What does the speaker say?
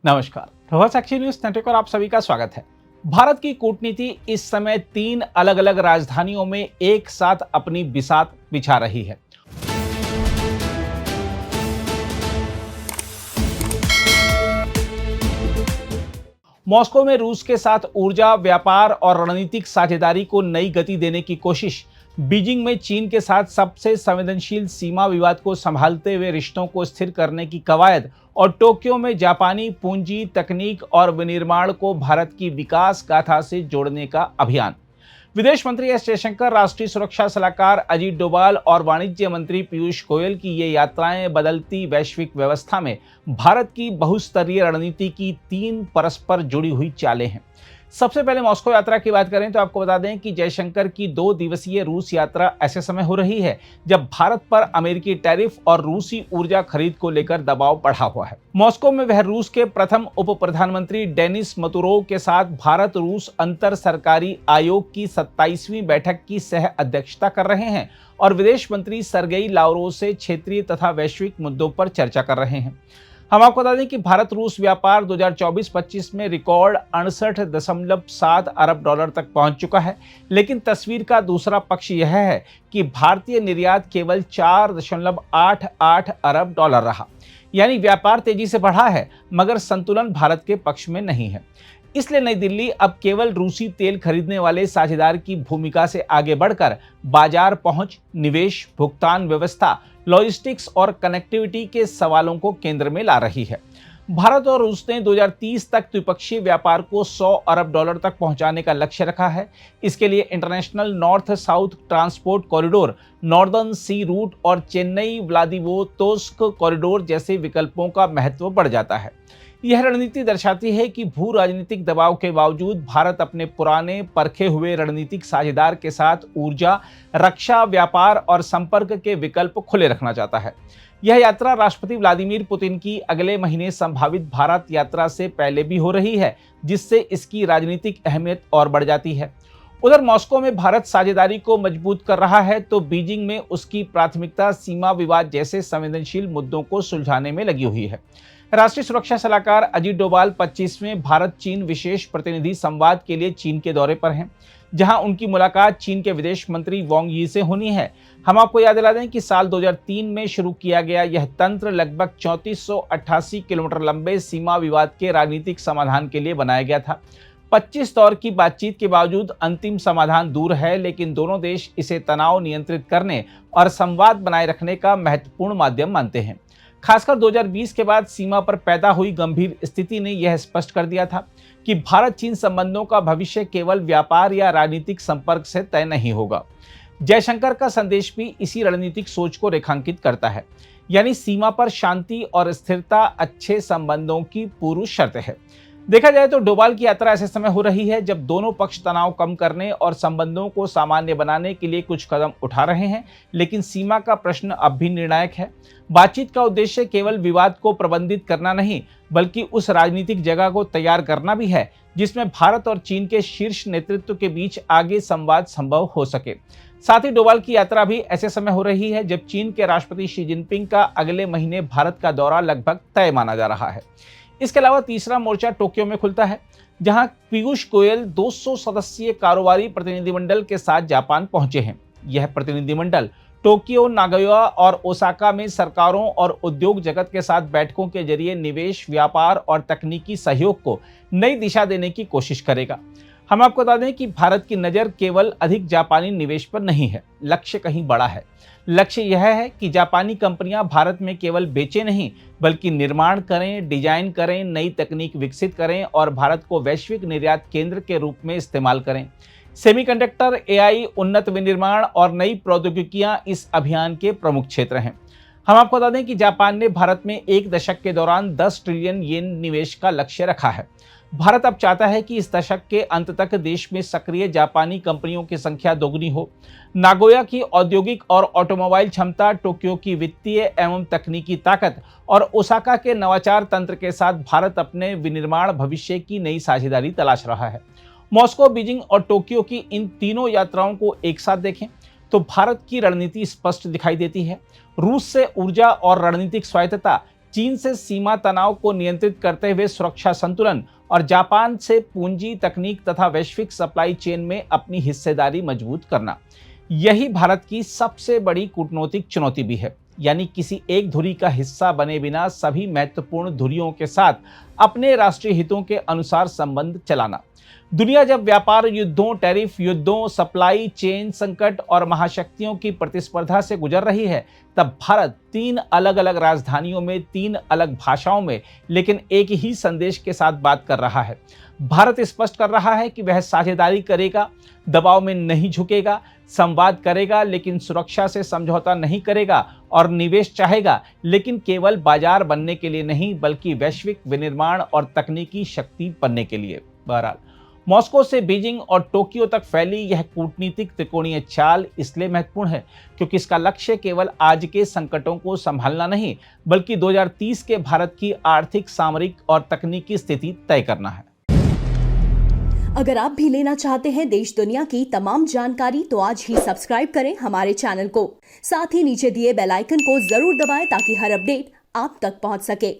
नमस्कार, प्रभात साक्षी news network पर आप सभी का स्वागत है। भारत की कूटनीति इस समय 3 अलग अलग राजधानियों में एक साथ अपनी बिसात बिछा रही है। मॉस्को में रूस के साथ ऊर्जा, व्यापार और रणनीतिक साझेदारी को नई गति देने की कोशिश, बीजिंग में चीन के साथ सबसे संवेदनशील सीमा विवाद को संभालते हुए रिश्तों को स्थिर करने की कवायद और टोक्यो में जापानी पूंजी, तकनीक और विनिर्माण को भारत की विकास गाथा से जोड़ने का अभियान। विदेश मंत्री एस जयशंकर, राष्ट्रीय सुरक्षा सलाहकार अजीत डोभाल और वाणिज्य मंत्री पीयूष गोयल की ये यात्राएं बदलती वैश्विक व्यवस्था में भारत की बहुस्तरीय रणनीति की 3 परस्पर जुड़ी हुई चालें हैं। सबसे पहले मॉस्को यात्रा की बात करें तो आपको बता दें कि जयशंकर की 2 दिवसीय रूस यात्रा ऐसे समय हो रही है जब भारत पर अमेरिकी टैरिफ और रूसी ऊर्जा खरीद को लेकर दबाव बढ़ा हुआ है। मॉस्को में वह रूस के प्रथम उप प्रधानमंत्री डेनिस मतुरोव के साथ भारत रूस अंतर सरकारी आयोग की 27वीं बैठक की सह अध्यक्षता कर रहे हैं और विदेश मंत्री सर्गेई लावरोव से क्षेत्रीय तथा वैश्विक मुद्दों पर चर्चा कर रहे हैं। हम आपको बता दें कि भारत रूस व्यापार 2024-25 में रिकॉर्ड 68.7 अरब डॉलर तक पहुंच चुका है, लेकिन तस्वीर का दूसरा पक्ष यह है कि भारतीय निर्यात केवल 4.88 अरब डॉलर रहा। यानी व्यापार तेजी से बढ़ा है मगर संतुलन भारत के पक्ष में नहीं है। इसलिए नई दिल्ली अब केवल रूसी तेल खरीदने वाले साझेदार की भूमिका से आगे बढ़कर बाजार पहुंच, निवेश, भुगतान व्यवस्था, लॉजिस्टिक्स और कनेक्टिविटी के सवालों को केंद्र में ला रही है। भारत और रूस ने 2030 तक द्विपक्षीय व्यापार को 100 अरब डॉलर तक पहुंचाने का लक्ष्य रखा है। इसके लिए international north south transport corridor, northern sea route और चेन्नई व्लादिवोस्तोक कॉरिडोर जैसे विकल्पों का महत्व बढ़ जाता है। यह रणनीति दर्शाती है कि भू राजनीतिक दबाव के बावजूद भारत अपने पुराने परखे हुए रणनीतिक साझेदार के साथ ऊर्जा, रक्षा, व्यापार और संपर्क के विकल्प खुले रखना चाहता है। यह यात्रा राष्ट्रपति व्लादिमीर पुतिन की अगले महीने संभावित भारत यात्रा से पहले भी हो रही है, जिससे इसकी राजनीतिक अहमियत और बढ़ जाती है। उधर मॉस्को में भारत साझेदारी को मजबूत कर रहा है तो बीजिंग में उसकी प्राथमिकता सीमा विवाद जैसे संवेदनशील मुद्दों को सुलझाने में लगी हुई है। राष्ट्रीय सुरक्षा सलाहकार अजीत डोभाल 25वें भारत चीन विशेष प्रतिनिधि संवाद के लिए चीन के दौरे पर हैं, जहां उनकी मुलाकात चीन के विदेश मंत्री वांग यी से होनी है। हम आपको याद दिला दें कि साल 2003 में शुरू किया गया यह तंत्र लगभग 3488 किलोमीटर लंबे सीमा विवाद के राजनीतिक समाधान के लिए बनाया गया था। 25 दौर की बातचीत के बावजूद अंतिम समाधान दूर है, लेकिन दोनों देश इसे तनाव नियंत्रित करने और संवाद बनाए रखने का महत्वपूर्ण माध्यम मानते हैं। खासकर 2020 के बाद सीमा पर पैदा हुई गंभीर स्थिति ने यह स्पष्ट कर दिया था कि भारत चीन संबंधों का भविष्य केवल व्यापार या राजनीतिक संपर्क से तय नहीं होगा। जयशंकर का संदेश भी इसी रणनीतिक सोच को रेखांकित करता है, यानी सीमा पर शांति और स्थिरता अच्छे संबंधों की पूर्व शर्त है। देखा जाए तो डोभाल की यात्रा ऐसे समय हो रही है जब दोनों पक्ष तनाव कम करने और संबंधों को सामान्य बनाने के लिए कुछ कदम उठा रहे हैं, लेकिन सीमा का प्रश्न अब भी निर्णायक है। बातचीत का उद्देश्य केवल विवाद को प्रबंधित करना नहीं, बल्कि उस राजनीतिक जगह को तैयार करना भी है जिसमें भारत और चीन के शीर्ष नेतृत्व के बीच आगे संवाद संभव हो सके। साथ ही डोभाल की यात्रा भी ऐसे समय हो रही है जब चीन के राष्ट्रपति शी जिनपिंग का अगले महीने भारत का दौरा लगभग तय माना जा रहा है। इसके अलावा तीसरा मोर्चा टोक्यो में खुलता है, जहां पीयूष गोयल 200 सदस्यीय कारोबारी प्रतिनिधिमंडल के साथ जापान पहुंचे हैं। यह प्रतिनिधिमंडल टोक्यो, नागोया और ओसाका में सरकारों और उद्योग जगत के साथ बैठकों के जरिए निवेश, व्यापार और तकनीकी सहयोग को नई दिशा देने की कोशिश करेगा। हम आपको बता दें कि भारत की नज़र केवल अधिक जापानी निवेश पर नहीं है, लक्ष्य कहीं बड़ा है। लक्ष्य यह है कि जापानी कंपनियां भारत में केवल बेचे नहीं, बल्कि निर्माण करें, डिजाइन करें, नई तकनीक विकसित करें और भारत को वैश्विक निर्यात केंद्र के रूप में इस्तेमाल करें। सेमीकंडक्टर, एआई, उन्नत विनिर्माण और नई प्रौद्योगिकियां इस अभियान के प्रमुख क्षेत्र हैं। हम आपको बता दें कि जापान ने भारत में 1 दशक के दौरान 10 ट्रिलियन येन निवेश का लक्ष्य रखा है। भारत अब चाहता है कि इस दशक के अंत तक देश में सक्रिय जापानी कंपनियों की संख्या दोगुनी हो। नागोया की औद्योगिक और ऑटोमोबाइल क्षमता, टोक्यो की वित्तीय एवं तकनीकी ताकत और ओसाका के नवाचार तंत्र के साथ भारत अपने विनिर्माण भविष्य की नई साझेदारी तलाश रहा है। मॉस्को, बीजिंग और टोक्यो की इन तीनों यात्राओं को एक साथ देखें तो भारत की रणनीति स्पष्ट दिखाई देती है। रूस से ऊर्जा और रणनीतिक स्वायत्तता, चीन से सीमा तनाव को नियंत्रित करते हुए सुरक्षा संतुलन और जापान से पूंजी, तकनीक तथा वैश्विक सप्लाई चेन में अपनी हिस्सेदारी मजबूत करना। यही भारत की सबसे बड़ी कूटनीतिक चुनौती भी है, यानी किसी एक धुरी का हिस्सा बने बिना सभी महत्वपूर्ण धुरियों के साथ अपने राष्ट्रीय हितों के अनुसार संबंध चलाना। दुनिया जब व्यापार युद्धों, टैरिफ युद्धों, सप्लाई चेन संकट और महाशक्तियों की प्रतिस्पर्धा से गुजर रही है, तब भारत 3 अलग अलग राजधानियों में 3 अलग भाषाओं में लेकिन एक ही संदेश के साथ बात कर रहा है। भारत स्पष्ट कर रहा है कि वह साझेदारी करेगा, दबाव में नहीं झुकेगा, संवाद करेगा लेकिन सुरक्षा से समझौता नहीं करेगा, और निवेश चाहेगा लेकिन केवल बाजार बनने के लिए नहीं बल्कि वैश्विक विनिर्माण और तकनीकी शक्ति बनने के लिए। बहरहाल, मॉस्को से बीजिंग और टोक्यो तक फैली यह कूटनीतिक त्रिकोणीय चाल इसलिए महत्वपूर्ण है क्योंकि इसका लक्ष्य केवल आज के संकटों को संभालना नहीं बल्कि 2030 के भारत की आर्थिक, सामरिक और तकनीकी स्थिति तय करना है। अगर आप भी लेना चाहते हैं देश दुनिया की तमाम जानकारी तो आज ही सब्सक्राइब करें हमारे चैनल को। साथ ही नीचे दिए बेल आइकन को जरूर दबाएं ताकि हर अपडेट आप तक पहुंच सके।